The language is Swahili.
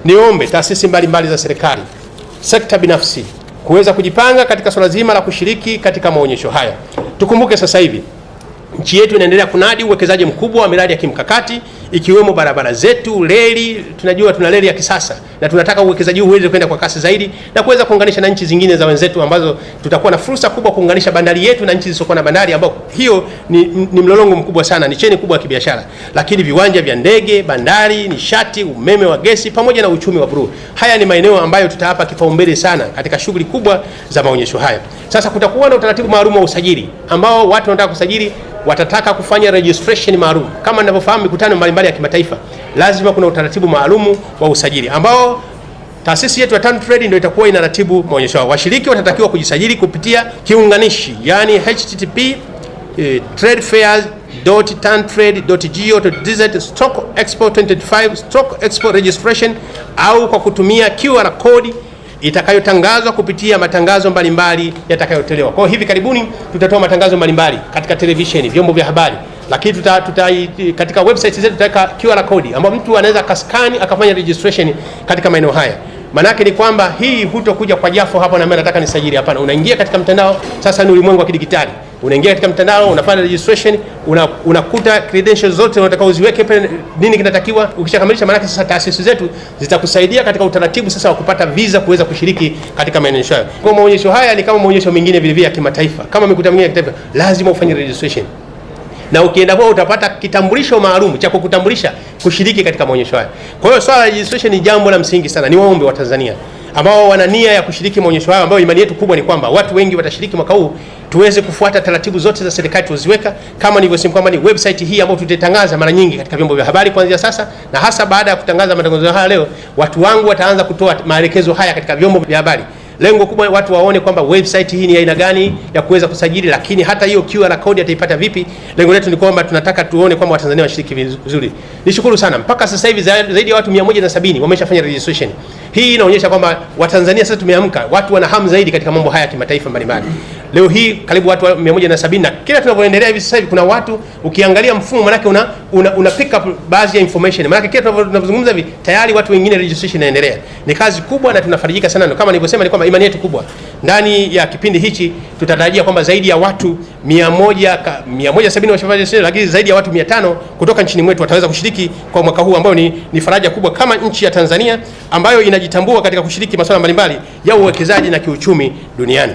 niombe taasisi mbalimbali za serikali, sekta binafsi kuweza kujipanga katika swala zima la kushiriki katika maonyesho haya. Tukumbuke sasa hivi nchi yetu inaendelea kunadi uwekezaji mkubwa wa miradi ya kimkakati ikiwemo barabara zetu, reli. Tunajua tuna reli ya kisasa na tunataka uwekezaji huu uweze kwenda kwa kasi zaidi na kuweza kuunganisha na nchi zingine za wenzetu, ambazo tutakuwa na fursa kubwa kuunganisha bandari yetu na nchi zisizokuwa na bandari, ambao hiyo ni mlolongo mkubwa sana, ni cheni kubwa ya kibiashara. Lakini viwanja vya ndege, bandari, nishati, umeme wa gesi pamoja na uchumi wa bluu, haya ni maeneo ambayo tutahapa kipaumbele sana katika shughuli kubwa za maonyesho haya. Sasa kutakuwa na utaratibu maalum wa usajili ambao watu wanataka kusajili watataka kufanya registration maalum. Kama ninavyofahamu mikutano mbalimbali ya kimataifa lazima kuna utaratibu maalum wa usajili ambao taasisi yetu ya TanTrade ndio itakuwa inaratibu maonyesho hayo. Washiriki watatakiwa kujisajili kupitia kiunganishi yani http://tradefairs.tantrade.go.tz/expo2025/expo registration au kwa kutumia QR code itakayotangazwa kupitia matangazo mbalimbali yatakayotolewa. Kwa hivi karibuni tutatoa matangazo mbalimbali katika televisheni, vyombo vya habari, lakini katika website zetu tutaweka QR code ambapo mtu anaweza kaskani akafanya registration katika maeneo haya. Manake ni kwamba hii hutokuja kwa jafo hapa na mimi nataka nisajili, hapana. Unaingia katika mtandao, sasa ni ulimwengu wa kidigitali. Unaingia katika mtandao, unafanya registration, unakuta credentials zote unataka uziweke pale, nini kinatakiwa. Ukishakamilisha, manake sasa taasisi zetu zitakusaidia katika utaratibu sasa wa kupata visa kuweza kushiriki katika maonyesho haya. Kwa maonyesho haya ni kama maonyesho mengine vile vile ya kimataifa. Kama mikutano mingine ya kitaifa, lazima ufanye registration. Na ukienda kwa utapata kitambulisho maalum cha kukutambulisha kushiriki katika maonyesho haya. Kwa hiyo swala la registration ni jambo la msingi sana. Ni waombe wa Tanzania ambao wana nia ya kushiriki maonyesho haya, ambao imani yetu kubwa ni kwamba watu wengi watashiriki mwaka huu, tuweze kufuata taratibu zote za serikali tuziweka, kama nilivyosema kwamba ni website hii ambayo tutatangaza mara nyingi katika vyombo vya habari kuanzia sasa, na hasa baada ya kutangaza matangazo haya leo, watu wangu wataanza kutoa maelekezo haya katika vyombo vya habari. Lengo kubwa watu waone kwamba website hii ni aina gani ya kuweza kusajili, lakini hata hiyo QR code ataipata vipi. Lengo letu ni kwamba tunataka tuone kwamba Watanzania washiriki vizuri. Nishukuru sana, mpaka sasa hivi zaidi ya watu 170 wameshafanya registration. Hii inaonyesha kwamba Watanzania sasa tumeamka, watu wana hamu zaidi katika mambo haya ya kimataifa mbalimbali. Leo hii karibu watu 170, na kila tunavyoendelea hivi sasa hivi kuna watu ukiangalia mfumo, manake una pick up baadhi ya information, manake kila tunavyozungumza hivi tayari watu wengine registration inaendelea. Ni kazi kubwa na tunafarijika sana. Kama nilivyosema ni kwamba imani yetu kubwa ndani ya kipindi hichi tutatarajia kwamba zaidi ya watu 170 washafanya, lakini zaidi ya watu 500 kutoka nchini mwetu wataweza kushiriki kwa mwaka huu, ambao ni faraja kubwa kama nchi ya Tanzania ambayo inajitambua katika kushiriki masuala mbalimbali ya uwekezaji na kiuchumi duniani.